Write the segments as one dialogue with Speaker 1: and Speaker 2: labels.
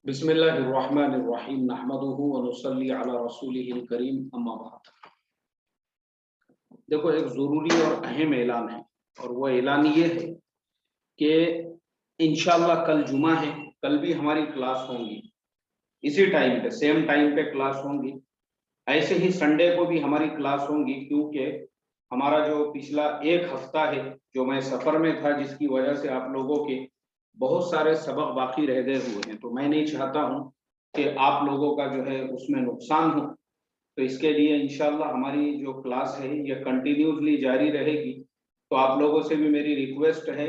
Speaker 1: बिस्मिल्लाहिर्रहमानिर्रहीम नहमदुहु व नुसल्ली अला रसूलिहिल करीम अम्मा बाद। देखो, एक ज़रूरी और अहम ऐलान है, और वो ऐलान ये है कि इंशाअल्लाह कल जुमा है, कल भी हमारी क्लास होंगी, इसी टाइम पे, सेम टाइम पे क्लास होंगी। ऐसे ही संडे को भी हमारी क्लास होंगी, क्योंकि हमारा जो पिछला एक हफ्ता है जो मैं सफर में था, जिसकी वजह से आप लोगों के बहुत सारे सबक बाकी रह गए हुए हैं, तो मैं नहीं चाहता हूं कि आप लोगों का जो है उसमें नुकसान हो। तो इसके लिए इंशाल्लाह हमारी जो क्लास है ये कंटिन्यूसली जारी रहेगी। तो आप लोगों से भी मेरी रिक्वेस्ट है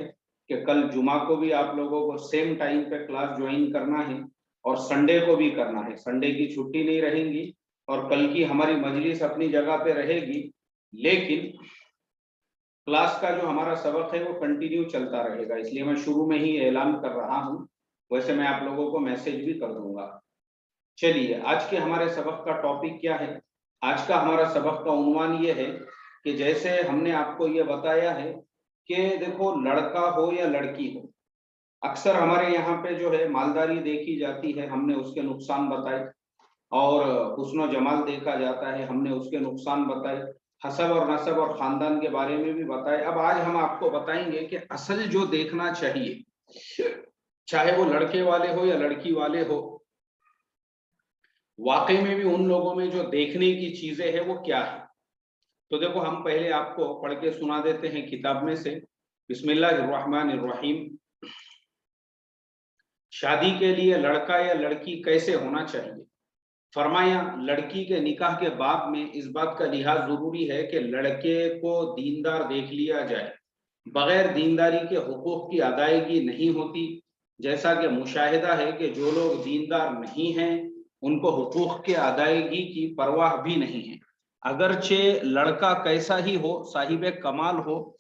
Speaker 1: कि कल जुमा को भी आप लोगों को सेम टाइम पे क्लास ज्वाइन करना है, और संडे को भी करना है। संडे की छुट्टी नहीं रहेंगी, और कल की हमारी मजलिस अपनी जगह पे रहेगी, लेकिन क्लास का जो हमारा सबक है वो कंटिन्यू चलता रहेगा। इसलिए मैं शुरू में ही ऐलान कर रहा हूं, वैसे मैं आप लोगों को मैसेज भी कर दूंगा। चलिए, आज के हमारे सबक का टॉपिक क्या है। आज का हमारा सबक का उन्वान ये है कि जैसे हमने आपको ये बताया है कि देखो, लड़का हो या लड़की हो, अक्सर हमारे यहाँ पे जो है मालदारी देखी जाती है, हमने उसके नुकसान बताए, और हुस्न जमाल देखा जाता है, हमने उसके नुकसान बताए, हसब और नसब और खानदान के बारे में भी बताए। अब आज हम आपको बताएंगे कि असल जो देखना चाहिए, चाहे वो लड़के वाले हो या लड़की वाले हो, वाकई में भी उन लोगों में जो देखने की चीजें हैं वो क्या है। तो देखो, हम पहले आपको पढ़ के सुना देते हैं किताब में से। बिस्मिल्लाहिर्रहमानिर्रहीम। शादी के लिए लड़का या लड़की कैसे होना चाहिए। फरमाया, लड़की के निकाह के बाब में इस बात का लिहाज जरूरी है कि लड़के को दीनदार देख लिया जाए। बगैर दीनदारी के हुकूक की अदायगी नहीं होती। जैसा कि मुशाहिदा है कि जो लोग दीनदार नहीं हैं उनको हुकूक के अदायगी की परवाह भी नहीं है। अगरचे लड़का कैसा ही हो, साहिब कमाल हो,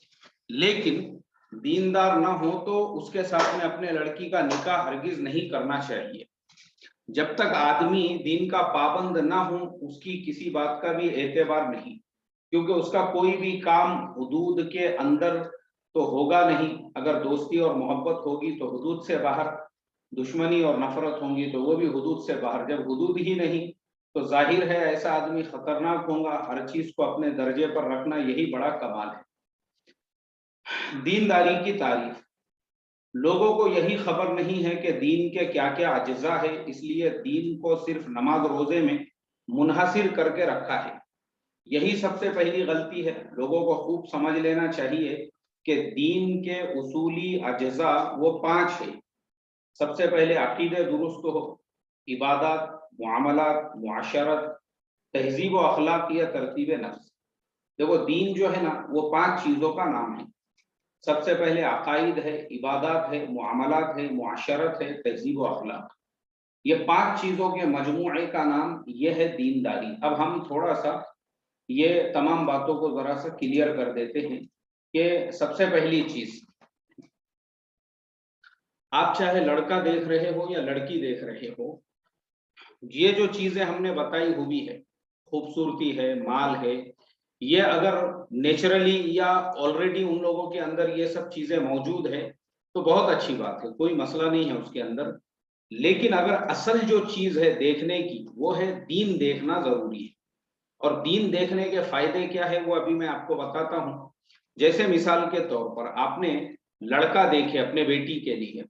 Speaker 1: लेकिन दीनदार ना हो तो उसके साथ में अपने लड़की का निकाह हरगिज नहीं करना चाहिए। जब तक आदमी दीन का पाबंद ना हो, उसकी किसी बात का भी एतबार नहीं, क्योंकि उसका कोई भी काम हुदूद के अंदर तो होगा नहीं। अगर दोस्ती और मोहब्बत होगी तो हुदूद से बाहर, दुश्मनी और नफरत होंगी तो वो भी हुदूद से बाहर। जब हुदूद ही नहीं तो जाहिर है ऐसा आदमी खतरनाक होगा। हर चीज को अपने दर्जे पर रखना यही बड़ा कमाल है। दीनदारी की तारीफ। लोगों को यही खबर नहीं है कि दीन के क्या क्या अज्जा है, इसलिए दीन को सिर्फ नमाज रोजे में मुनहसिर करके रखा है। यही सबसे पहली गलती है। लोगों को खूब समझ लेना चाहिए कि दीन के उसूली अज्जा वो 5 है। सबसे पहले अकीदे दुरुस्त हो, इबादत, मुआमलात, मुआशरत, तहजीब व अखलाक या तरतीब नफ्स। देखो, दीन जो है ना वो 5 चीजों का नाम है। सबसे पहले अकाइद है, इबादत है, मुआमलात है, मुआशरत है, तहजीब व अखलाक। ये 5 चीजों के मजमूए का नाम ये है दीनदारी। अब हम थोड़ा सा ये तमाम बातों को जरा सा क्लियर कर देते हैं कि सबसे पहली चीज, आप चाहे लड़का देख रहे हो या लड़की देख रहे हो, ये जो चीजें हमने बताई हुई है, खूबसूरती है, माल है, ये अगर नेचुरली या ऑलरेडी उन लोगों के अंदर ये सब चीजें मौजूद है तो बहुत अच्छी बात है, कोई मसला नहीं है उसके अंदर। लेकिन अगर असल जो चीज है देखने की वो है दीन, देखना जरूरी है। और दीन देखने के फायदे क्या है वो अभी मैं आपको बताता हूँ। जैसे मिसाल के तौर पर आपने लड़का देखे अपने बेटी के लिए,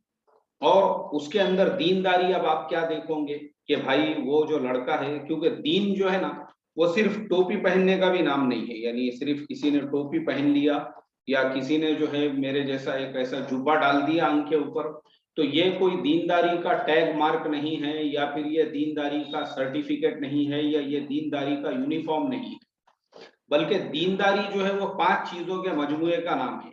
Speaker 1: और उसके अंदर दीनदारी, अब आप क्या देखोगे कि भाई वो जो लड़का है, क्योंकि दीन जो है ना वो सिर्फ टोपी पहनने का भी नाम नहीं है। यानी सिर्फ किसी ने टोपी पहन लिया या किसी ने जो है मेरे जैसा एक ऐसा जुब्बा डाल दिया आंख के ऊपर, तो ये कोई दीनदारी का टैग मार्क नहीं है, या फिर ये दीनदारी का सर्टिफिकेट नहीं है, या ये दीनदारी का यूनिफॉर्म नहीं है। बल्कि दीनदारी जो है वो 5 चीजों के मजमूए का नाम है।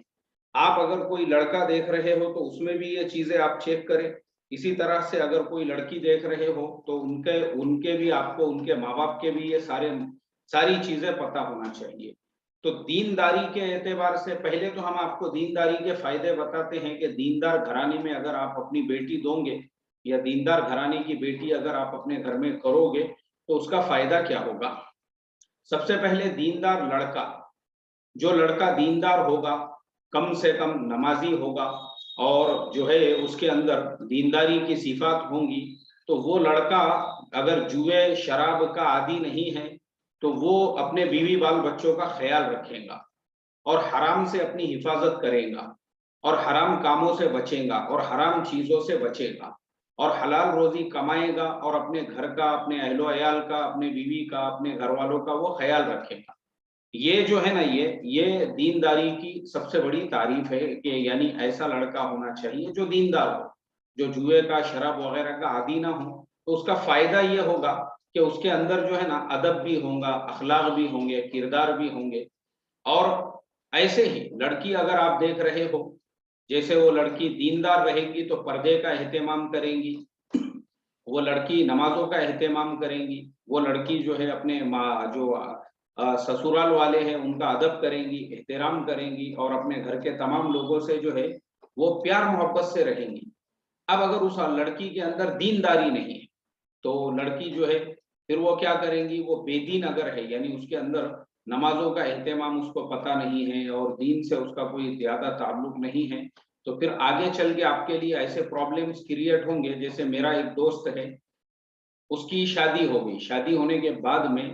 Speaker 1: आप अगर कोई लड़का देख रहे हो तो उसमें भी ये चीजें आप चेक करें। इसी तरह से अगर कोई लड़की देख रहे हो तो उनके उनके भी, आपको उनके माँ बाप के भी ये सारी चीजें पता होना चाहिए। तो दीनदारी के एतबार से पहले तो हम आपको दीनदारी के फायदे बताते हैं कि दीनदार घराने में अगर आप अपनी बेटी दोगे, या दीनदार घराने की बेटी अगर आप अपने घर में करोगे तो उसका फायदा क्या होगा। सबसे पहले, दीनदार लड़का, जो लड़का दीनदार होगा, कम से कम नमाजी होगा, اور جو ہے اس کے اندر دینداری کی صفات ہوں گی تو وہ لڑکا اگر جوئے شراب کا عادی نہیں ہے تو وہ اپنے بیوی بال بچوں کا خیال رکھے گا اور حرام سے اپنی حفاظت کرے گا اور حرام کاموں سے بچے گا اور حرام چیزوں سے بچے گا اور حلال روزی کمائے گا اور اپنے گھر کا، اپنے اہل و عیال کا، اپنے بیوی کا، اپنے گھر والوں کا وہ خیال رکھے گا۔ یہ جو ہے نا یہ دینداری کی سب سے بڑی تعریف ہے کہ یعنی ایسا لڑکا ہونا چاہیے جو دیندار ہو، جو جوئے کا، شراب وغیرہ کا عادی نہ ہو۔ تو اس کا فائدہ یہ ہوگا کہ اس کے اندر جو ہے نا ادب بھی ہوگا، اخلاق بھی ہوں گے، کردار بھی ہوں گے۔ اور ایسے ہی لڑکی اگر آپ دیکھ رہے ہو، جیسے وہ لڑکی دیندار رہے گی تو پردے کا اہتمام کریں گی، وہ لڑکی نمازوں کا اہتمام کریں گی، وہ لڑکی جو ہے اپنے جو سسرال والے ہیں ان کا ادب کریں گی، احترام کریں گی اور اپنے گھر کے تمام لوگوں سے جو ہے وہ پیار محبت سے رہیں گی۔ اب اگر اس لڑکی کے اندر دینداری نہیں ہے تو لڑکی جو ہے پھر وہ کیا کریں گی، وہ بے دین اگر ہے یعنی اس کے اندر نمازوں کا اہتمام اس کو پتہ نہیں ہے اور دین سے اس کا کوئی زیادہ تعلق نہیں ہے، تو پھر آگے چل کے آپ کے لیے ایسے پرابلمز کریٹ ہوں گے۔ جیسے میرا ایک دوست ہے، اس کی شادی ہو گئی، شادی ہونے کے بعد میں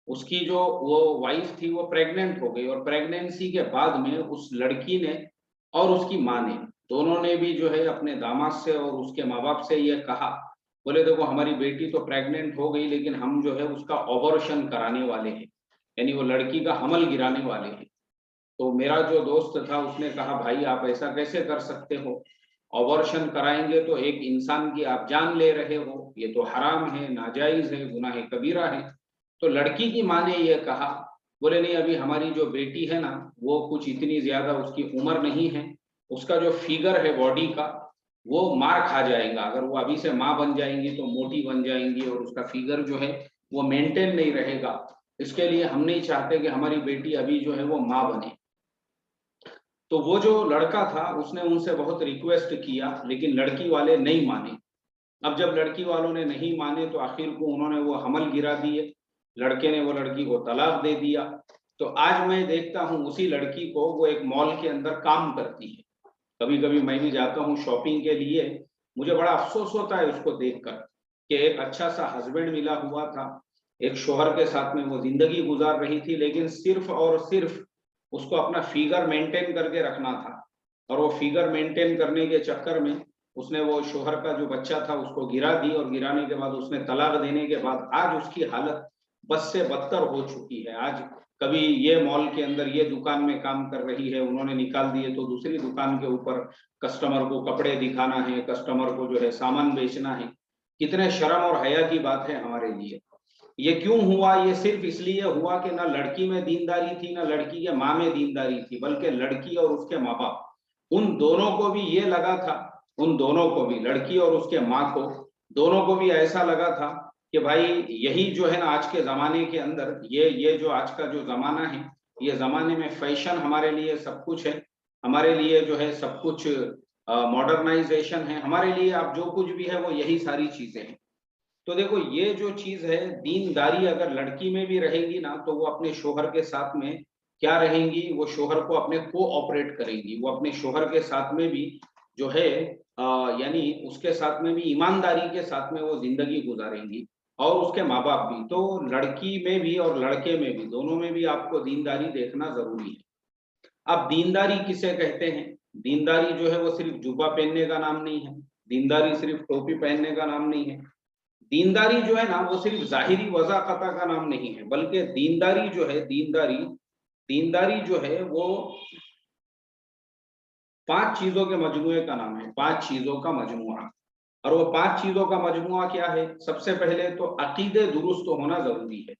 Speaker 1: اس کی جو وہ وائف تھی وہ پریگننٹ ہو گئی، اور پریگننسی کے بعد میں اس لڑکی نے اور اس کی ماں نے دونوں نے بھی جو ہے اپنے داماد سے اور اس کے ماں باپ سے یہ کہا، بولے دیکھو ہماری بیٹی تو پریگننٹ ہو گئی لیکن ہم جو ہے اس کا آبورشن کرانے والے ہیں، یعنی وہ لڑکی کا حمل گرانے والے ہیں۔ تو میرا جو دوست تھا اس نے کہا بھائی آپ ایسا کیسے کر سکتے ہو، آبورشن کرائیں گے تو ایک انسان کی آپ جان لے رہے ہو، یہ تو حرام ہے، ناجائز ہے، گناہ کبیرہ ہے۔ تو لڑکی کی ماں نے یہ کہا، بولے نہیں ابھی ہماری جو بیٹی ہے نا وہ کچھ اتنی زیادہ اس کی عمر نہیں ہے، اس کا جو فیگر ہے باڈی کا وہ مار کھا جائے گا، اگر وہ ابھی سے ماں بن جائیں گی تو موٹی بن جائیں گی اور اس کا فیگر جو ہے وہ مینٹین نہیں رہے گا، اس کے لیے ہم نہیں چاہتے کہ ہماری بیٹی ابھی جو ہے وہ ماں بنے۔ تو وہ جو لڑکا تھا اس نے ان سے بہت ریکویسٹ کیا لیکن لڑکی والے نہیں مانے۔ اب جب لڑکی والوں نے نہیں مانے تو آخر کو انہوں نے وہ حمل گرا دیے، لڑکے نے وہ لڑکی کو طلاق دے دیا۔ تو آج میں دیکھتا ہوں اسی لڑکی کو وہ ایک مال کے اندر کام کرتی ہے، کبھی کبھی میں بھی جاتا ہوں شاپنگ کے لیے، مجھے بڑا افسوس ہوتا ہے اس کو دیکھ کر کہ ایک اچھا سا ہسبینڈ ملا ہوا تھا، ایک شوہر کے ساتھ میں وہ زندگی گزار رہی تھی، لیکن صرف اور صرف اس کو اپنا فیگر مینٹین کر کے رکھنا تھا، اور وہ فیگر مینٹین کرنے کے چکر میں اس نے وہ شوہر کا جو بچہ تھا اس کو گرا دی، اور گرانے کے بعد اس نے طلاق دینے کے بعد آج اس کی حالت بس سے بدتر ہو چکی ہے۔ آج کبھی یہ مال کے اندر یہ دکان میں کام کر رہی ہے، انہوں نے نکال دیے تو دوسری دکان کے اوپر کسٹمر کو کپڑے دکھانا ہے، کسٹمر کو جو ہے سامان بیچنا ہے۔ کتنے شرم اور حیا کی بات ہے ہمارے لیے۔ یہ کیوں ہوا؟ یہ صرف اس لیے ہوا کہ نہ لڑکی میں دینداری تھی، نہ لڑکی کے ماں میں دینداری تھی، بلکہ لڑکی اور اس کے ماں باپ ان دونوں کو بھی یہ لگا تھا، ان دونوں کو بھی، لڑکی اور اس کے ماں کو دونوں کو بھی ایسا لگا تھا کہ بھائی یہی جو ہے نا آج کے زمانے کے اندر یہ جو آج کا جو زمانہ ہے، یہ زمانے میں فیشن ہمارے لیے سب کچھ ہے، ہمارے لیے جو ہے سب کچھ ماڈرنائزیشن ہے، ہمارے لیے اب جو کچھ بھی ہے وہ یہی ساری چیزیں ہیں۔ تو دیکھو یہ جو چیز ہے دینداری اگر لڑکی میں بھی رہے گی نا تو وہ اپنے شوہر کے ساتھ میں کیا رہیں گی، وہ شوہر کو اپنے کو آپریٹ کریں گی، وہ اپنے شوہر کے ساتھ میں بھی جو ہے یعنی اس کے ساتھ میں بھی ایمانداری کے ساتھ میں وہ زندگی گزاریں گی، اور اس کے ماں باپ بھی۔ تو لڑکی میں بھی اور لڑکے میں بھی، دونوں میں بھی آپ کو دینداری دیکھنا ضروری ہے۔ اب دینداری کسے کہتے ہیں؟ دینداری جو ہے وہ صرف جبہ پہننے کا نام نہیں ہے، دینداری صرف ٹوپی پہننے کا نام نہیں ہے، دینداری جو ہے نا وہ صرف ظاہری وضاحت کا نام نہیں ہے، بلکہ دینداری جو ہے دینداری جو ہے وہ 5 چیزوں کے مجموعے کا نام ہے، 5 چیزوں کا مجموعہ۔ اور وہ 5 چیزوں کا مجموعہ کیا ہے؟ سب سے پہلے تو عقیدے درست ہونا ضروری ہے۔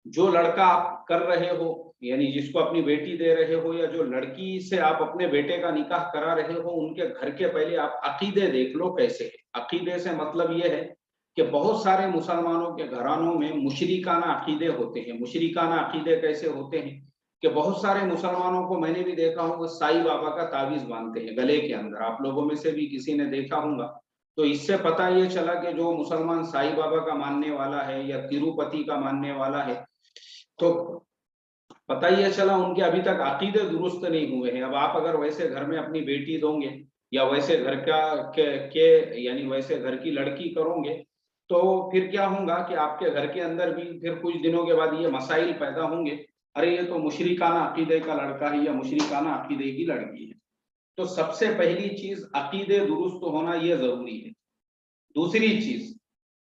Speaker 1: جو لڑکا آپ کر رہے ہو یعنی جس کو اپنی بیٹی دے رہے ہو، یا جو لڑکی سے آپ اپنے بیٹے کا نکاح کرا رہے ہو، ان کے گھر کے پہلے آپ عقیدے دیکھ لو کیسے ہے۔ عقیدے سے مطلب یہ ہے کہ بہت سارے مسلمانوں کے گھرانوں میں مشرکانہ عقیدے ہوتے ہیں۔ مشرکانہ عقیدے کیسے ہوتے ہیں کہ بہت سارے مسلمانوں کو میں نے بھی دیکھا ہوں وہ سائی بابا کا تعویذ باندھتے ہیں گلے کے اندر، آپ لوگوں میں سے بھی کسی نے دیکھا ہوگا۔ تو اس سے پتہ یہ چلا کہ جو مسلمان سائی بابا کا ماننے والا ہے یا تروپتی کا ماننے والا ہے تو पता ये चला उनके अभी तक अकीदे दुरुस्त नहीं हुए हैं। अब आप अगर वैसे घर में अपनी बेटी दोगे या वैसे घर के यानी वैसे घर की लड़की करोगे, तो फिर क्या होगा कि आपके घर के अंदर भी फिर कुछ दिनों के बाद ये मसाइल पैदा होंगे, अरे ये तो मुशरिकाना अकीदे का लड़का है या मुशरिकाना अकीदे की लड़की है। तो सबसे पहली चीज अकीदे दुरुस्त होना ये जरूरी है। दूसरी चीज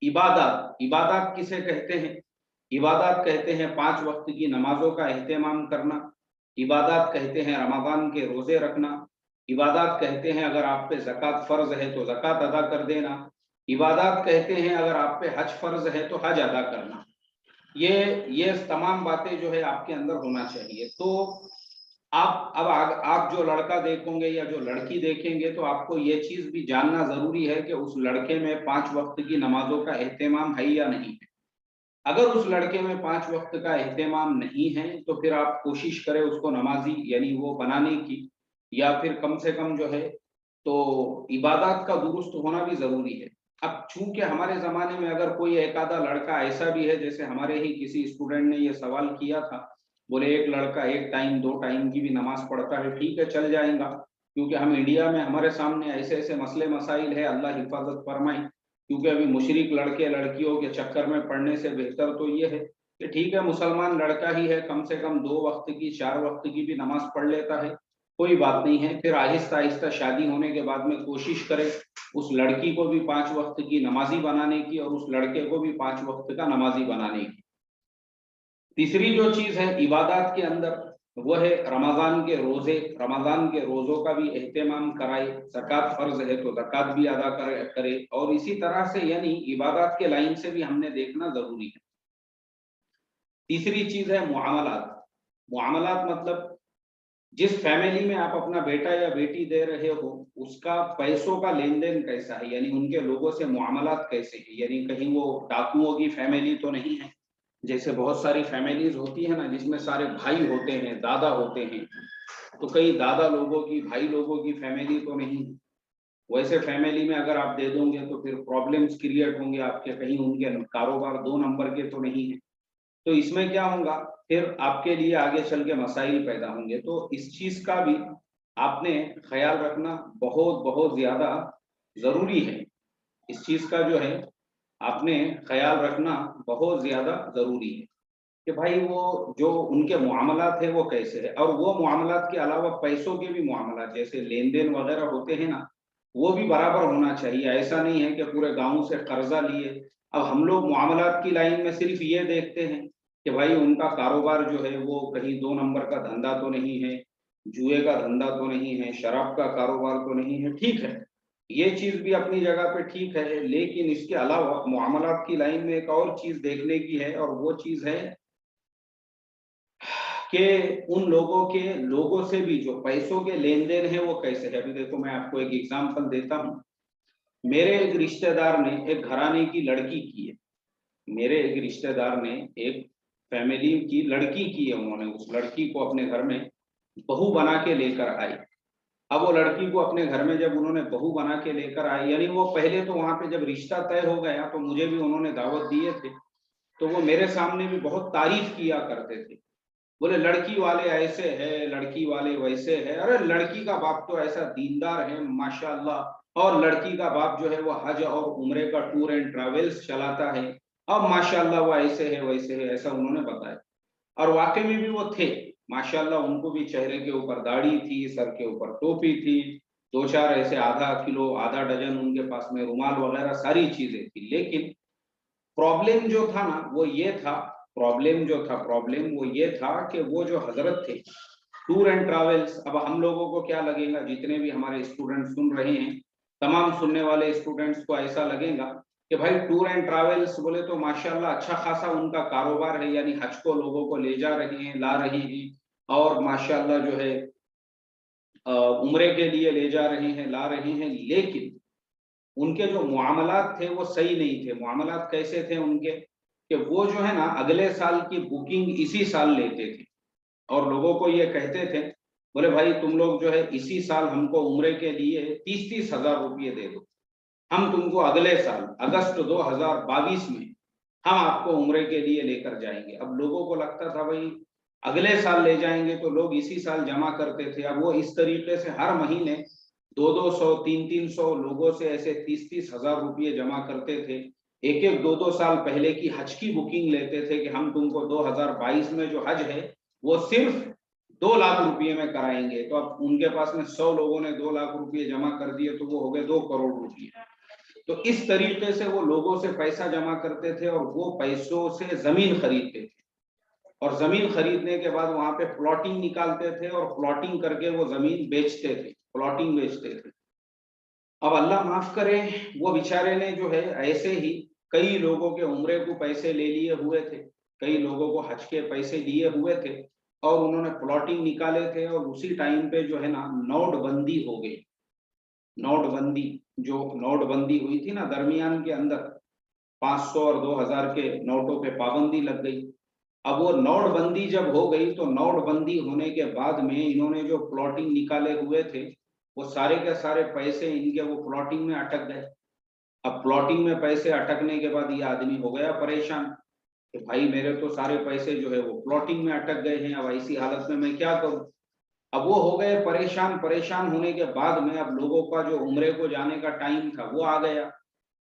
Speaker 1: इबादत। इबादत किसे कहते हैं? इबादत कहते हैं 5 वक्त की नमाजों का एहतमाम करना। इबादत कहते हैं रमजान के रोजे रखना। इबादत कहते हैं अगर आप पे ज़कात फर्ज है तो ज़कात अदा कर देना। इबादत कहते हैं अगर आप पे हज फर्ज है तो हज अदा करना। ये तमाम बातें जो है आपके अंदर होना चाहिए। तो आप जो लड़का देखोगे या जो लड़की देखेंगे तो आपको ये चीज भी जानना जरूरी है कि उस लड़के में 5 वक्त की नमाजों का एहतमाम है या नहीं है। अगर उस लड़के में 5 वक्त का एहतमाम नहीं है तो फिर आप कोशिश करें उसको नमाजी यानी वो बनाने की, या फिर कम से कम जो है तो इबादत का दुरुस्त होना भी जरूरी है। अब चूंकि हमारे जमाने में अगर कोई एक आधा लड़का ऐसा भी है, जैसे हमारे ही किसी स्टूडेंट ने ये सवाल किया था, बोले एक लड़का 1 टाइम 2 टाइम की भी नमाज पढ़ता है, ठीक है चल जाएगा, क्योंकि हम इंडिया में हमारे सामने ऐसे ऐसे मसले मसाइल है, अल्लाह हिफाजत फरमाए। क्योंकि अभी मुशरिक लड़के लड़कियों के चक्कर में पड़ने से बेहतर तो ये है कि ठीक है मुसलमान लड़का ही है, कम से कम 2 वक्त की 4 वक्त की भी नमाज पढ़ लेता है, कोई बात नहीं है। फिर आहिस्ता आहिस्ता शादी होने के बाद में कोशिश करे उस लड़की को भी 5 वक्त की नमाजी बनाने की और उस लड़के को भी 5 वक्त का नमाजी बनाने की। तीसरी जो चीज है इबादत के अंदर वो है रमजान के रोजे। रमजान के रोजों का भी एहतमाम कराए। ज़कात फर्ज है तो ज़कात भी अदा करे और इसी तरह से यानी इबादत के लाइन से भी हमने देखना जरूरी है। तीसरी चीज है मुआमलात। मुआमलात मतलब जिस फैमिली में आप अपना बेटा या बेटी दे रहे हो उसका पैसों का लेन देन कैसा है, यानी उनके लोगों से मुआमलात कैसे है, यानी कहीं वो डाकुओं की फैमिली तो नहीं है। जैसे बहुत सारी फैमिलीज होती है ना जिसमें सारे भाई होते हैं, दादा होते हैं, तो कई दादा लोगों की भाई लोगों की फैमिली तो नहीं है। वैसे फैमिली में अगर आप दे दोगे तो फिर प्रॉब्लम्स क्रिएट होंगे आपके, कहीं उनके कारोबार 2 नंबर के तो नहीं है। तो इसमें क्या होगा, फिर आपके लिए आगे चल के मसाइल पैदा होंगे। तो इस चीज का भी आपने ख्याल रखना बहुत बहुत ज्यादा जरूरी है। इस चीज का जो है आपने ख्याल रखना बहुत ज्यादा जरूरी है कि भाई वो जो उनके मुआमलात है वो कैसे है, और वो मुआमलात के अलावा पैसों के भी मुआमलात जैसे लेन देन वगैरह होते हैं ना, वो भी बराबर होना चाहिए। ऐसा नहीं है कि पूरे गांव से कर्जा लिए। अब हम लोग मुआमलात की लाइन में सिर्फ ये देखते हैं कि भाई उनका कारोबार जो है वो कहीं 2 नंबर का धंधा तो नहीं है, जुए का धंधा तो नहीं है, शराब का कारोबार तो नहीं है। ठीक है, ये चीज भी अपनी जगह पे ठीक है, लेकिन इसके अलावा मुआमलात की लाइन में एक और चीज देखने की है, और वो चीज है कि उन लोगों से भी जो पैसों के लेन देन है वो कैसे है। अभी देखो मैं आपको एक एग्जांपल देता हूँ। मेरे एक रिश्तेदार ने एक घराने की लड़की की है। मेरे एक रिश्तेदार ने एक फैमिली की लड़की की है, उन्होंने उस लड़की को अपने घर में बहू बना के लेकर आई। अब वो लड़की को अपने घर में जब उन्होंने बहू बना के लेकर आई, यानी वो पहले तो वहां पे जब रिश्ता तय हो गया तो मुझे भी उन्होंने दावत दिए थे, तो वो मेरे सामने भी बहुत तारीफ किया करते थे। बोले लड़की वाले ऐसे है, लड़की वाले वैसे है, अरे लड़की का बाप तो ऐसा दीनदार है माशाल्लाह, और लड़की का बाप जो है वो हज और उम्रे का टूर एंड ट्रैवल्स चलाता है, अब माशाल्लाह वो ऐसे है वैसे है, ऐसा उन्होंने बताया। और वाकई में भी वो थे माशाल्लाह, उनको भी चेहरे के ऊपर दाढ़ी थी, सर के ऊपर टोपी थी, 2-4 ऐसे आधा किलो आधा डजन उनके पास में रुमाल वगैरह सारी चीजें थी। लेकिन प्रॉब्लम जो था ना वो ये था, प्रॉब्लम वो ये था कि वो जो हजरत थे टूर एंड ट्रैवल्स, अब हम लोगों को क्या लगेगा, जितने भी हमारे स्टूडेंट सुन रहे हैं, तमाम सुनने वाले स्टूडेंट्स को ऐसा लगेगा कि भाई टूर एंड ट्रैवल्स बोले तो माशाल्लाह अच्छा खासा उनका कारोबार है, यानी हज को लोगों को ले जा रहे हैं, ला रहे हैं, और माशाल्लाह जो है उम्रे के लिए ले जा रहे हैं, ला रहे हैं। लेकिन उनके जो मुआमलात थे वो सही नहीं थे। मुआमलात कैसे थे उनके कि वो जो है ना अगले साल की बुकिंग इसी साल लेते थे और लोगों को ये कहते थे, बोले भाई तुम लोग जो है इसी साल हमको उम्रे के लिए 30-30 हजार रुपये दे दो, हम तुमको अगले साल अगस्त 2022 में हम आपको उम्रे के लिए लेकर जाएंगे। अब लोगों को लगता था भाई اگلے سال لے جائیں گے تو لوگ اسی سال جمع کرتے تھے. اب وہ اس طریقے سے ہر مہینے 200 300 لوگوں سے ایسے 30 ہزار روپئے جمع کرتے تھے. ایک ایک 2 سال پہلے کی حج کی بکنگ لیتے تھے کہ ہم تم کو 2022 میں جو حج ہے وہ صرف 2 لاکھ روپئے میں کرائیں گے. تو اب ان کے پاس میں 100 لوگوں نے 2 لاکھ روپئے جمع کر دیے تو وہ ہو گئے 2 کروڑ روپئے. تو اس طریقے سے وہ لوگوں سے پیسہ جمع کرتے تھے اور وہ پیسوں سے زمین خریدتے تھے اور زمین خریدنے کے بعد وہاں پہ پلاٹنگ نکالتے تھے اور پلاٹنگ کر کے وہ زمین بیچتے تھے, پلاٹنگ بیچتے تھے. اب اللہ معاف کرے, وہ بیچارے نے جو ہے ایسے ہی کئی لوگوں کے عمرے کو پیسے لے لیے ہوئے تھے, کئی لوگوں کو حج کے پیسے دیے ہوئے تھے اور انہوں نے پلاٹنگ نکالے تھے. اور اسی ٹائم پہ جو ہے نا نوٹ بندی ہو گئی. نوٹ بندی, جو نوٹ بندی ہوئی تھی نا درمیان کے اندر 500 اور 2000 کے نوٹوں پہ پابندی لگ گئی. اب وہ نوٹ بندی جب ہو گئی تو نوٹ بندی ہونے کے بعد میں انہوں نے جو پلاٹنگ نکالے ہوئے تھے وہ سارے کے سارے پیسے ان کے وہ پلاٹنگ میں اٹک گئے. اب پلاٹنگ میں پیسے اٹکنے کے بعد یہ آدمی ہو گیا پریشان کہ بھائی میرے تو سارے پیسے جو ہے وہ پلاٹنگ میں اٹک گئے ہیں, اب ایسی حالت میں کیا کروں. اب وہ ہو گئے پریشان. پریشان ہونے کے بعد میں اب لوگوں کا جو عمرے کو جانے کا ٹائم تھا وہ آ گیا.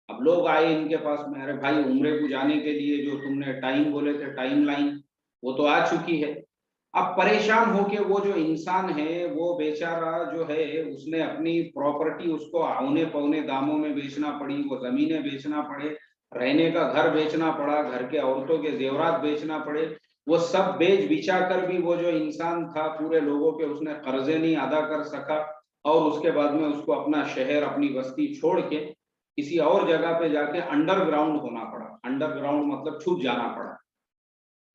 Speaker 1: اب لوگ آئے ان کے پاس میں, ارے بھائی عمرے کو جانے کے لیے جو تم نے ٹائم بولے تھے, ٹائم لائن وہ تو آ چکی ہے. اب پریشان ہو کے وہ جو انسان ہے وہ بیچارہ جو ہے اس نے اپنی پراپرٹی اس کو اونے پونے داموں میں بیچنا پڑی, وہ زمینیں بیچنا پڑے, رہنے کا گھر بیچنا پڑا, گھر کے عورتوں کے زیورات بیچنا پڑے. وہ سب بیچ بچا کر بھی وہ جو انسان تھا پورے لوگوں کے اس نے قرضے نہیں ادا کر سکا اور اس کے بعد میں اس کو اپنا شہر اپنی بستی چھوڑ کے کسی اور جگہ پہ جا کے انڈر گراؤنڈ ہونا پڑا. انڈر گراؤنڈ مطلب چھپ جانا پڑا.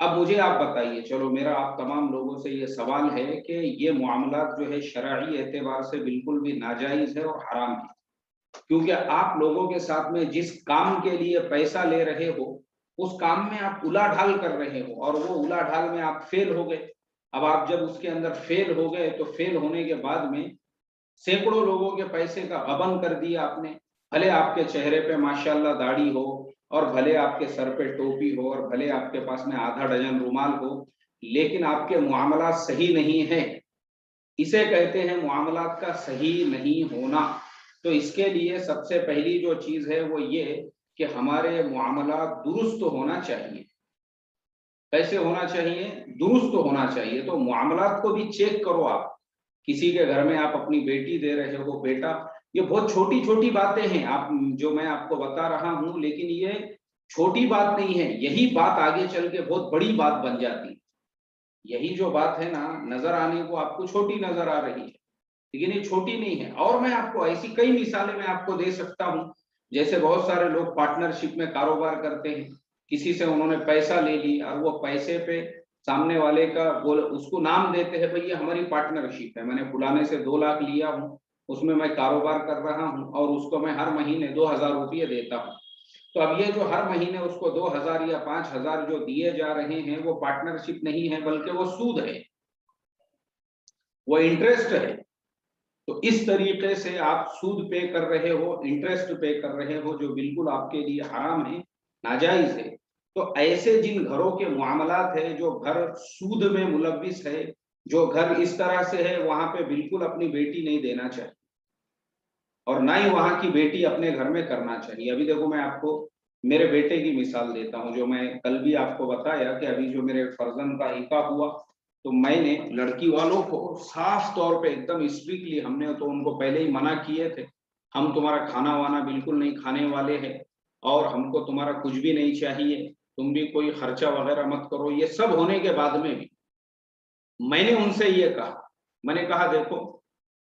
Speaker 1: اب مجھے آپ بتائیے, چلو میرا آپ تمام لوگوں سے یہ سوال ہے کہ یہ معاملات جو ہے شرعی اعتبار سے بالکل بھی ناجائز ہے اور حرام ہے, کیونکہ آپ لوگوں کے ساتھ میں جس کام کے لیے پیسہ لے رہے ہو اس کام میں آپ الا ڈھال کر رہے ہو اور وہ الا ڈھال میں آپ فیل ہو گئے. اب آپ جب اس کے اندر فیل ہو گئے تو فیل ہونے کے بعد میں سینکڑوں لوگوں کے پیسے کا غبن کر دیا آپ نے. بھلے آپ کے چہرے پہ ماشاءاللہ داڑھی ہو اور بھلے آپ کے سر پہ ٹوپی ہو اور بھلے آپ کے پاس میں آدھا ڈجن رومال ہو, لیکن آپ کے معاملات صحیح نہیں ہیں. اسے کہتے ہیں معاملات کا صحیح نہیں ہونا. تو اس کے لیے سب سے پہلی جو چیز ہے وہ یہ کہ ہمارے معاملات درست ہونا چاہیے. کیسے ہونا چاہیے؟ درست ہونا چاہیے. تو معاملات کو بھی چیک کرو. آپ کسی کے گھر میں آپ اپنی بیٹی دے رہے ہو, بیٹا یہ بہت چھوٹی چھوٹی باتیں ہیں آپ جو میں آپ کو بتا رہا ہوں, لیکن یہ چھوٹی بات نہیں ہے, یہی بات آگے چل کے بہت بڑی بات بن جاتی ہے. یہی جو بات ہے نا نظر آنے کو آپ کو چھوٹی نظر آ رہی ہے لیکن یہ چھوٹی نہیں ہے. اور میں آپ کو ایسی کئی مثالیں میں آپ کو دے سکتا ہوں. جیسے بہت سارے لوگ پارٹنرشپ میں کاروبار کرتے ہیں, کسی سے انہوں نے پیسہ لے لی اور وہ پیسے پہ سامنے والے کا اس کو نام دیتے ہیں بھئی یہ ہماری پارٹنرشپ ہے, میں نے فلانے سے 2 لاکھ لیا ہوں, اس میں میں کاروبار کر رہا ہوں اور اس کو میں ہر مہینے 2000 روپئے دیتا ہوں. تو اب یہ جو ہر مہینے اس کو 2000 یا 5000 جو دیے جا رہے ہیں وہ پارٹنرشپ نہیں ہے بلکہ وہ سود ہے, وہ انٹرسٹ ہے. تو اس طریقے سے آپ سود پے کر رہے ہو, انٹرسٹ پے کر رہے ہو جو بالکل آپ کے لیے حرام ہے, ناجائز ہے. تو ایسے جن گھروں کے معاملات ہے, جو گھر سود میں ملوث ہے, جو گھر اس طرح سے ہے, وہاں پہ بالکل اپنی بیٹی نہیں دینا چاہیے اور نہ ہی وہاں کی بیٹی اپنے گھر میں کرنا چاہیے. ابھی دیکھو میں آپ کو میرے بیٹے کی مثال دیتا ہوں, جو میں کل بھی آپ کو بتایا کہ ابھی جو میرے فرزند کا نکاح ہوا تو میں نے لڑکی والوں کو صاف طور پہ ایک دم اسٹرکٹلی, ہم نے تو ان کو پہلے ہی منع کیے تھے, ہم تمہارا کھانا وانا بالکل نہیں کھانے والے ہیں اور ہم کو تمہارا کچھ بھی نہیں چاہیے, تم بھی کوئی خرچہ وغیرہ مت کرو. یہ سب ہونے کے بعد میں بھی میں نے ان سے یہ کہا, میں نے کہا دیکھو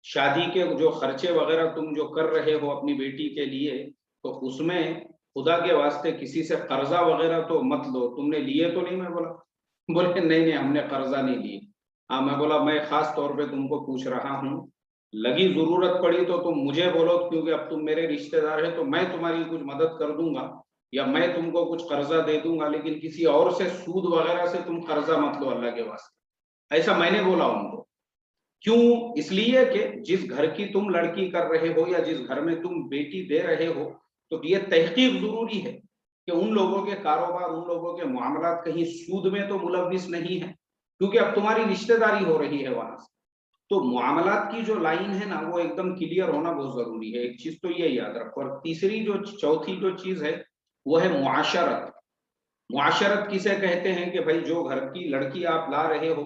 Speaker 1: شادی کے جو خرچے وغیرہ تم جو کر رہے ہو اپنی بیٹی کے لیے تو اس میں خدا کے واسطے کسی سے قرضہ وغیرہ تو مت لو. تم نے لیے تو نہیں؟ میں بولا بولے نہیں ہم نے قرضہ نہیں لیے. ہاں میں بولا میں خاص طور پہ تم کو پوچھ رہا ہوں, لگی ضرورت پڑی تو تم مجھے بولو کیونکہ اب تم میرے رشتہ دار ہیں تو میں تمہاری کچھ مدد کر دوں گا یا میں تم کو کچھ قرضہ دے دوں گا, لیکن کسی اور سے سود وغیرہ سے تم قرضہ مت لو اللہ کے واسطے. ایسا میں نے بولا ان کو. کیوں؟ اس لیے کہ جس گھر کی تم لڑکی کر رہے ہو یا جس گھر میں تم بیٹی دے رہے ہو تو یہ تحقیق ضروری ہے کہ ان لوگوں کے کاروبار, ان لوگوں کے معاملات کہیں سود میں تو ملوث نہیں ہے, क्योंकि अब तुम्हारी रिश्तेदारी हो रही है वहां से। तो मुआमलात की जो लाइन है ना वो एकदम क्लियर होना बहुत जरूरी है, एक चीज तो ये याद रखो। और तीसरी जो चौथी जो चीज है वो है मुआशरत। मुआशरत किसे कहते हैं कि भाई जो घर की लड़की आप ला रहे हो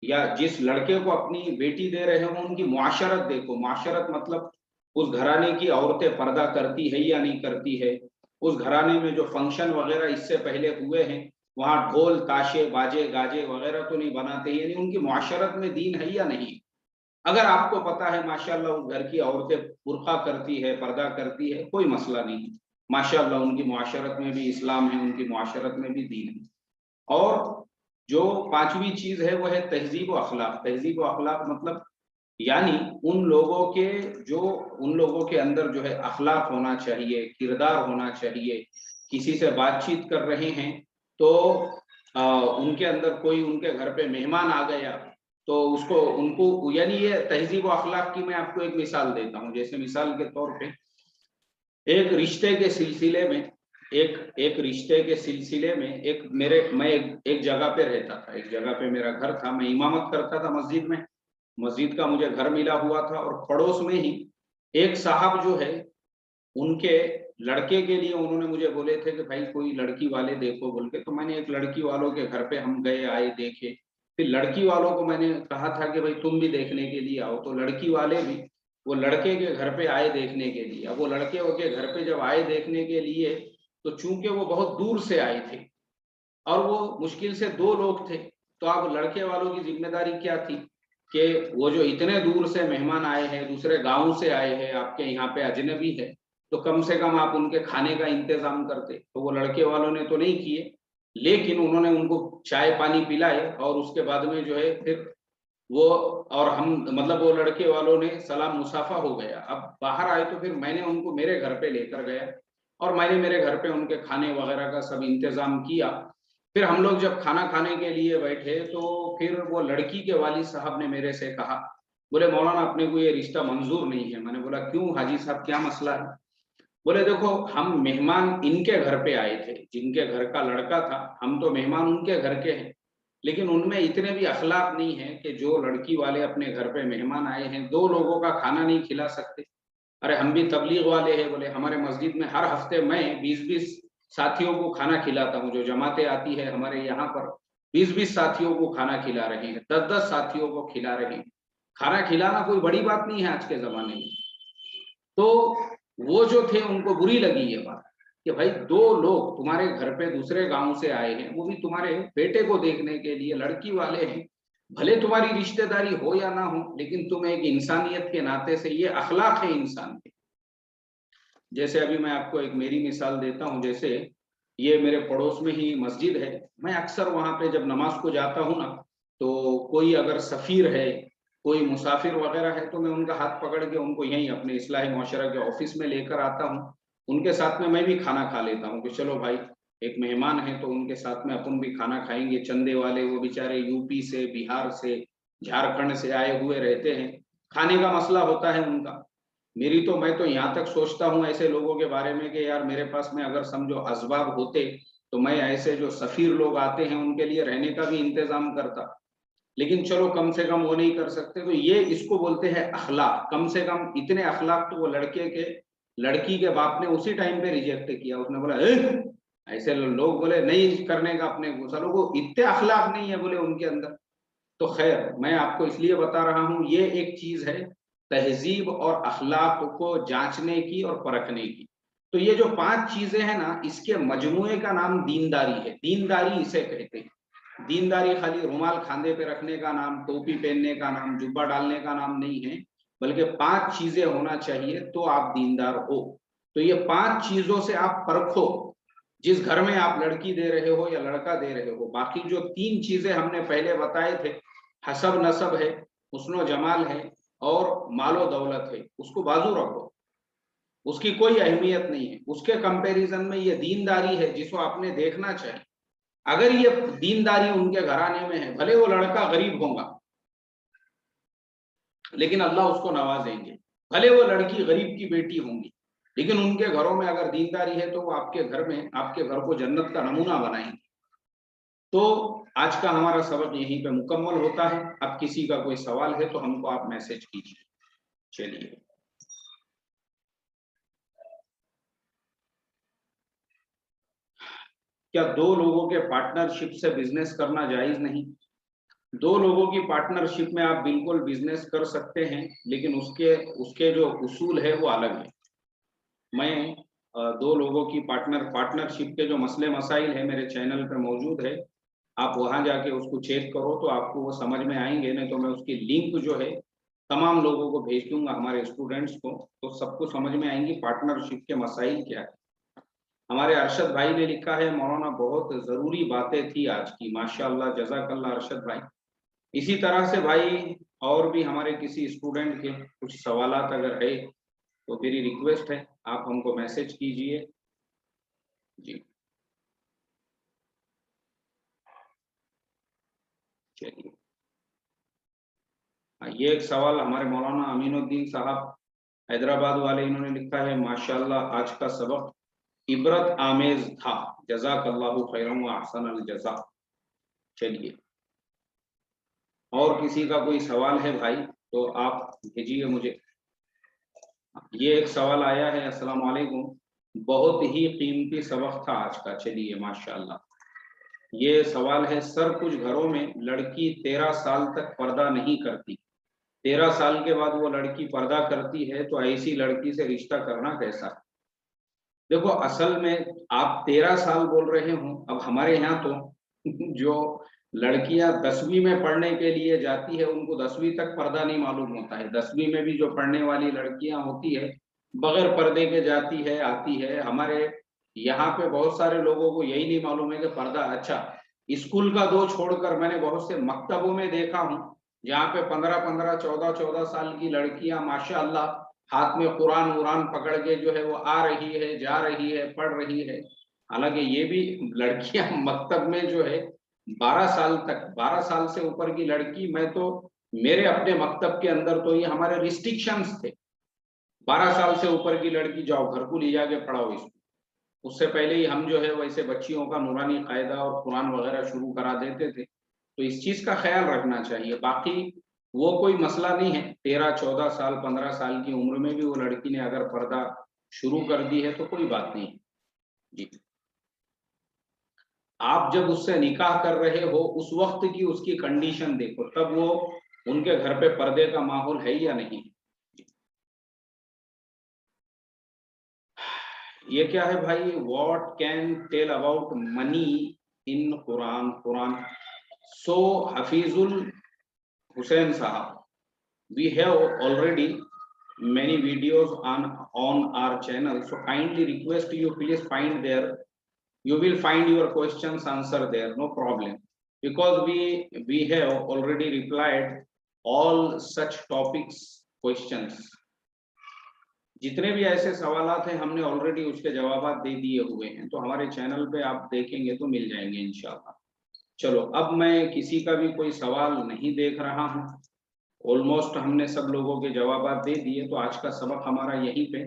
Speaker 1: या जिस लड़के को अपनी बेटी दे रहे हो उनकी मुआशरत देखो। मुआशरत मतलब उस घराने की औरतें पर्दा करती है या नहीं करती है, उस घराने में जो फंक्शन वगैरह इससे पहले हुए हैं वहां ढोल ताशे बाजे गाजे वगैरह तो नहीं बनाते, यानी उनकी मुआशरत में दीन है या नहीं। अगर आपको पता है माशाल्लाह उस घर की औरतें बुर्का करती है पर्दा करती है, कोई मसला नहीं, माशाल्लाह उनकी मुआशरत में भी इस्लाम है, उनकी मुआशरत में भी दीन है। और जो पांचवी चीज है वो है तहजीब व अखलाक। तहजीब व अखलाक मतलब यानी उन लोगों के जो उन लोगों के अंदर जो है अखलाक होना चाहिए, किरदार होना चाहिए। किसी से बातचीत कर रहे हैं तो उनके अंदर कोई उनके घर पे मेहमान आ गया तो उसको उनको यानी ये तहजीब व अखलाक की मैं आपको एक मिसाल देता हूँ। जैसे मिसाल के तौर पे एक रिश्ते के सिलसिले में एक रिश्ते के सिलसिले में मैं एक जगह पे रहता था, एक जगह पे मेरा घर था, मैं इमामत करता था मस्जिद में, मस्जिद का मुझे घर मिला हुआ था। और पड़ोस में ही एक साहब जो है उनके लड़के के लिए उन्होंने मुझे बोले थे कि भाई कोई लड़की वाले देखो बोल के। तो मैंने एक लड़की वालों के घर पे हम गए आए देखे, फिर लड़की वालों को मैंने कहा था कि भाई तुम भी देखने के लिए आओ, तो लड़की वाले भी वो लड़के के घर पे आए देखने के लिए। अब वो लड़के के घर पे जब आए देखने के लिए तो चूंकि वो बहुत दूर से आए थे और वो मुश्किल से 2 लोग थे, तो अब लड़के वालों की जिम्मेदारी क्या थी कि वो जो इतने दूर से मेहमान आए हैं, दूसरे गांव से आए हैं, आपके यहाँ पे अजनबी है, तो कम से कम आप उनके खाने का इंतजाम करते। तो वो लड़के वालों ने तो नहीं किए, लेकिन उन्होंने उनको चाय पानी पिलाए और उसके बाद में जो है फिर वो और हम मतलब वो लड़के वालों ने सलाम मुसाफा हो गया। अब बाहर आए तो फिर मैंने उनको मेरे घर पे लेकर गया और मैंने मेरे घर पे उनके खाने वगैरह का सब इंतजाम किया। फिर हम लोग जब खाना खाने के लिए बैठे तो फिर वो लड़की के वालिद साहब ने मेरे से कहा, बोले मौलाना अपने को ये रिश्ता मंजूर नहीं है। मैंने बोला क्यों हाजी साहब क्या मसला है? बोले देखो हम मेहमान इनके घर पे आए थे, जिनके घर का लड़का था, हम तो मेहमान उनके घर के हैं, लेकिन उनमें इतने भी अखलाक नहीं है कि जो लड़की वाले अपने घर पे मेहमान आए हैं 2 लोगों का खाना नहीं खिला सकते। अरे हम भी तबलीग वाले हैं, बोले हमारे मस्जिद में हर हफ्ते मैं 20-20 साथियों को खाना खिलाता हूँ, जो जमातें आती है हमारे यहाँ पर 20-20 साथियों को खाना खिला रहे हैं, 10-10 साथियों को खिला रहे हैं। खाना खिलाना कोई बड़ी बात नहीं है आज के जमाने में। तो वो जो थे उनको बुरी लगी ये बात कि भाई 2 लोग तुम्हारे घर पे दूसरे गांव से आए हैं, वो भी तुम्हारे बेटे को देखने के लिए, लड़की वाले हैं, भले तुम्हारी रिश्तेदारी हो या ना हो, लेकिन तुम एक इंसानियत के नाते से, ये अखलाक है इंसान के। जैसे अभी मैं आपको एक मेरी मिसाल देता हूँ, जैसे ये मेरे पड़ोस में ही मस्जिद है, मैं अक्सर वहां पे जब नमाज को जाता हूँ ना, तो कोई अगर सफीर है, कोई मुसाफिर वगैरह है, तो मैं उनका हाथ पकड़ के उनको यहीं अपने इस्लाही मुआशरा के ऑफिस में लेकर आता हूँ। उनके साथ में मैं भी खाना खा लेता हूँ कि चलो भाई एक मेहमान है तो उनके साथ में अपन भी खाना खाएंगे। चंदे वाले वो बेचारे यूपी से, बिहार से, झारखंड से आए हुए रहते हैं, खाने का मसला होता है उनका। मैं तो यहाँ तक सोचता हूँ ऐसे लोगों के बारे में कि यार मेरे पास में अगर समझो असबाब होते तो मैं ऐसे जो सफीर लोग आते हैं उनके लिए रहने का भी इंतजाम करता, लेकिन चलो कम से कम वो नहीं कर सकते। तो ये इसको बोलते हैं अखलाक। कम से कम इतने अखलाक तो वो लड़की के बाप ने उसी टाइम पे रिजेक्ट किया, उसने बोला ऐसे लोग बोले नहीं करने का अपने को, चलो वो इतने अखलाक नहीं है बोले उनके अंदर। तो खैर मैं आपको इसलिए बता रहा हूँ, ये एक चीज है तहजीब और अखलाक को जांचने की और परखने की। तो ये जो 5 चीजें हैं ना, इसके मजमूए का नाम दीनदारी है। दीनदारी इसे कहते हैं। दीनदारी खाली रुमाल खांधे पे रखने का नाम, टोपी पहनने का नाम, जुब्बा डालने का नाम नहीं है, बल्कि 5 चीजें होना चाहिए तो आप दीनदार हो। तो ये 5 चीजों से आप परखो जिस घर में आप लड़की दे रहे हो या लड़का दे रहे हो। बाकी जो 3 चीजें हमने पहले बताए थे, हसब नसब है, हुस्न जमाल है और मालो दौलत है, उसको बाजू रखो, उसकी कोई अहमियत नहीं है। उसके कंपैरिजन में ये दीनदारी है जिसको आपने देखना चाहिए। अगर ये दीनदारी उनके घराने में है, भले वो लड़का गरीब होगा लेकिन अल्लाह उसको नवाजेंगे, भले वो लड़की गरीब की बेटी होंगी लेकिन उनके घरों में अगर दीनदारी है तो वो आपके घर को जन्नत का नमूना बनाएंगे। तो आज का हमारा सबक यहीं पे मुकम्मल होता है। अब किसी का कोई सवाल है तो हमको आप मैसेज कीजिए। चलिए, क्या दो लोगों के पार्टनरशिप से बिजनेस करना जायज नहीं? दो लोगों की पार्टनरशिप में आप बिल्कुल बिजनेस कर सकते हैं, लेकिन उसके उसके जो उसूल है वो अलग है। मैं दो लोगों की पार्टनरशिप के जो मसले मसाइल है मेरे चैनल पे मौजूद है, आप वहां जाके उसको चेक करो तो आपको वो समझ में आएंगे। नहीं तो मैं उसकी लिंक जो है तमाम लोगों को भेज दूंगा, हमारे स्टूडेंट्स को, तो सबको समझ में आएंगी पार्टनरशिप के मसाइल क्या है। हमारे अरशद भाई ने लिखा है, मौलाना बहुत जरूरी बातें थी आज की, माशाअल्लाह, जज़ाकल्लाह अरशद भाई। इसी तरह से भाई और भी हमारे किसी स्टूडेंट के कुछ सवालात अगर है तो मेरी रिक्वेस्ट है आप हमको मैसेज कीजिए। जी, चलिए। ये एक सवाल हमारे मौलाना अमीनुद्दीन साहब हैदराबाद वाले, इन्होंने लिखा है, माशाअल्लाह आज का सबक इबरत आमेज था, जज़ाकल्लाहु खैरन व अहसनल जज़ा। चलिए, और किसी का कोई सवाल है भाई तो आप भेजिए मुझे। ये एक सवाल आया है, अस्सलाम वालेकुम, बहुत ही कीमती सबक था आज का। चलिए, माशाअल्लाह। ये सवाल है, सर कुछ घरों में लड़की 13 साल तक पर्दा नहीं करती, 13 साल के बाद वो लड़की पर्दा करती है, तो ऐसी लड़की से रिश्ता करना कैसा? देखो, असल में आप 13 साल बोल रहे हो, अब हमारे यहाँ तो जो लड़कियां 10वीं में पढ़ने के लिए जाती है उनको 10वीं तक पर्दा नहीं मालूम होता है। 10वीं में भी जो पढ़ने वाली लड़कियां होती है बगैर पर्दे के जाती है आती है। हमारे यहाँ पे बहुत सारे लोगों को यही नहीं मालूम है कि पर्दा, अच्छा, स्कूल का दो छोड़कर मैंने बहुत से मकतबों में देखा हूँ जहाँ पे 15-15, 14-14 साल की लड़कियां माशाअल्लाह हाथ में कुरान वुरान पकड़ के जो है वो आ रही है, जा रही है, पढ़ रही है। हालांकि ये भी लड़कियां मकतब में जो है 12 साल तक, 12 साल से ऊपर की लड़की, मैं तो मेरे अपने मकतब के अंदर तो ये हमारे रिस्ट्रिक्शंस थे, 12 साल से ऊपर की लड़की जाओ घर को ले जाके पढ़ाओ इसको। उससे पहले ही हम जो है वैसे बच्चियों का नूरानी कायदा और कुरान वगैरह शुरू करा देते थे। तो इस चीज का ख्याल रखना चाहिए। बाकी वो कोई मसला नहीं है, 13-14 साल 15 साल की उम्र में भी वो लड़की ने अगर पर्दा शुरू कर दी है तो कोई बात नहीं है। जी, आप जब उससे निकाह कर रहे हो उस वक्त की उसकी कंडीशन देखो, तब वो उनके घर पे पर्दे का माहौल है या नहीं। ये क्या है भाई, what can tell about money in Quran? Quran, so Hafizul Hussain साहब, we have already many videos on our channel, so kindly request you, please find there, you will find your questions answer there, no problem, because we have already replied all such topics questions। जितने भी ऐसे सवालात हैं हमने already उसके जवाब दे दिए हुए हैं, तो हमारे चैनल पे आप देखेंगे तो मिल जाएंगे इंशाल्लाह। चलो, अब मैं किसी का भी कोई सवाल नहीं देख रहा हूँ, ऑलमोस्ट हमने सब लोगों के जवाब दे दिए, तो आज का सबक हमारा यहीं पे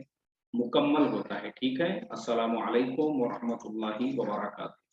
Speaker 1: मुकम्मल होता है। ठीक है, अस्सलामु अलैकुम व रहमतुल्लाहि व बरकातहू।